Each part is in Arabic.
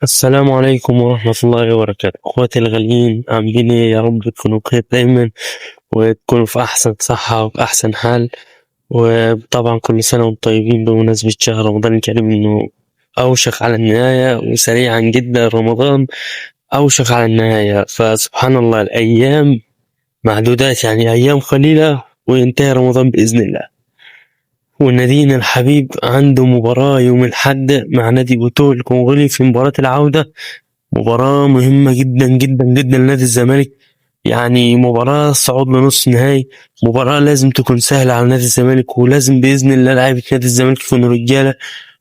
السلام عليكم ورحمة الله وبركاته، اخواتي الغاليين، عاملين ايه؟ يا رب تكونوا بخير دايما وتكونوا في احسن صحة وفي احسن حال. وطبعا كل سنة وانتم طيبين بمناسبة شهر رمضان الكريم، انه اوشك على النهاية وسريعا جدا رمضان اوشك على النهاية. فسبحان الله الايام معدودات، يعني ايام قليلة وينتهي رمضان بإذن الله. ونادينا الحبيب عنده مباراة يوم الأحد مع نادي بوتو الكونغولي في مباراة العودة، مباراة مهمة جدا جدا جدا لنادي الزمالك. يعني مباراة صعود لنص نهائي، مباراة لازم تكون سهلة على نادي الزمالك، ولازم بإذن الله لاعيبة نادي الزمالك يكونوا رجالة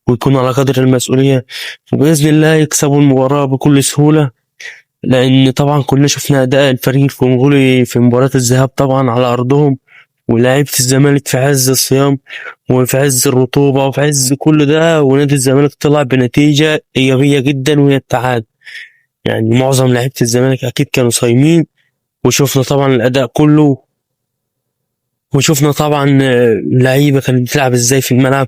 ويكونوا على قدر المسؤولية، وبإذن الله يكسبوا المباراة بكل سهولة. لأن طبعا كلنا شفنا أداء الفريق الكونغولي في مباراة الذهاب طبعا على أرضهم، ولاعيبة الزمالك في عز الصيام وفي عز الرطوبة وفي عز كل ده، ونادي الزمالك طلع بنتيجة إيجابية جدا وهي التعادل. يعني معظم لعيبة الزمالك أكيد كانوا صايمين، وشوفنا طبعا الأداء كله، وشوفنا طبعا اللعيبة كانت بتلعب ازاي في الملعب.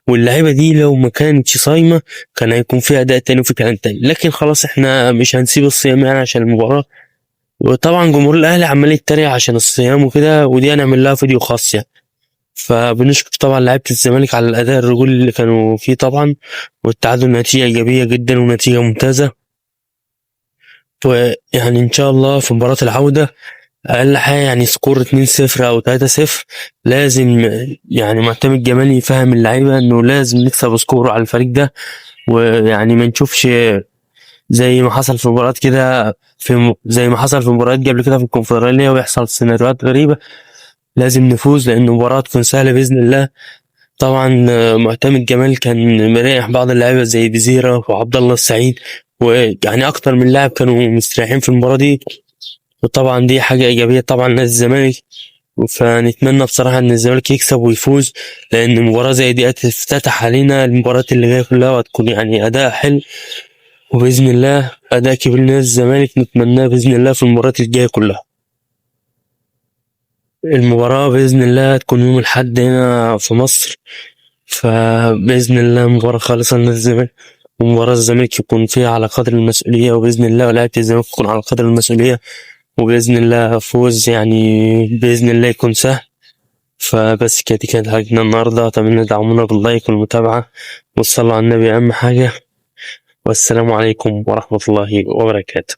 واللعيبة دي لو ما كانتش صايمة كان هيكون في أداء تاني وفي كلام تاني، لكن خلاص احنا مش هنسيب الصيام يعني عشان المباراة. وطبعا جمهور الأهلي عمال يتريق عشان الصيام وكده، ودي هنعمل لها فيديو خاص يعني. فبنشكر طبعا لعيبة الزمالك على الأداء الرجولي اللي كانوا فيه طبعا، والتعادل نتيجة إيجابية جدا ونتيجة ممتازة. ويعني إن شاء الله في مباراة العودة أقل حاجة يعني سكور 2-0 أو 3-0. لازم يعني معتمد جمال يفهم اللعيبة إنه لازم نكسب سكور على الفريق ده، ويعني ما نشوفش زي ما حصل في مباريات كده، زي ما حصل في مباريات قبل كده في الكونفدرالية ويحصل سيناريوهات غريبة. لازم نفوز لأن المباراة تكون سهلة بإذن الله. طبعا معتمد جمال كان مريح بعض اللعيبة زي بزيرة وعبد الله السعيد، ويعني أكتر من لاعب كانوا مستريحين في المباراة دي، وطبعا دي حاجة إيجابية طبعا لنادي الزمالك. فنتمنى بصراحة إن الزمالك يكسب ويفوز، لأن مباراة زي دي هتفتتح علينا المباريات اللي جاية كلها، وهتكون يعني أداء حلو، وبإذن الله أداء كبير لنادي الزمالك نتمناه بإذن الله في المباريات الجاية كلها. المباراة بإذن الله تكون يوم الأحد هنا في مصر، فبإذن الله مباراة خالصة لنادي الزمالك، ومباراة الزمالك يكون فيها على قدر المسؤولية، وبإذن الله ولاعيبة الزمالك تكون على قدر المسؤولية، وبإذن الله فوز يعني بإذن الله يكون سهل. فبس كده، دي كانت حلقتنا النهاردة، أتمنى تدعمونا باللايك والمتابعة والصلاة على النبي أهم حاجة. والسلام عليكم ورحمة الله وبركاته.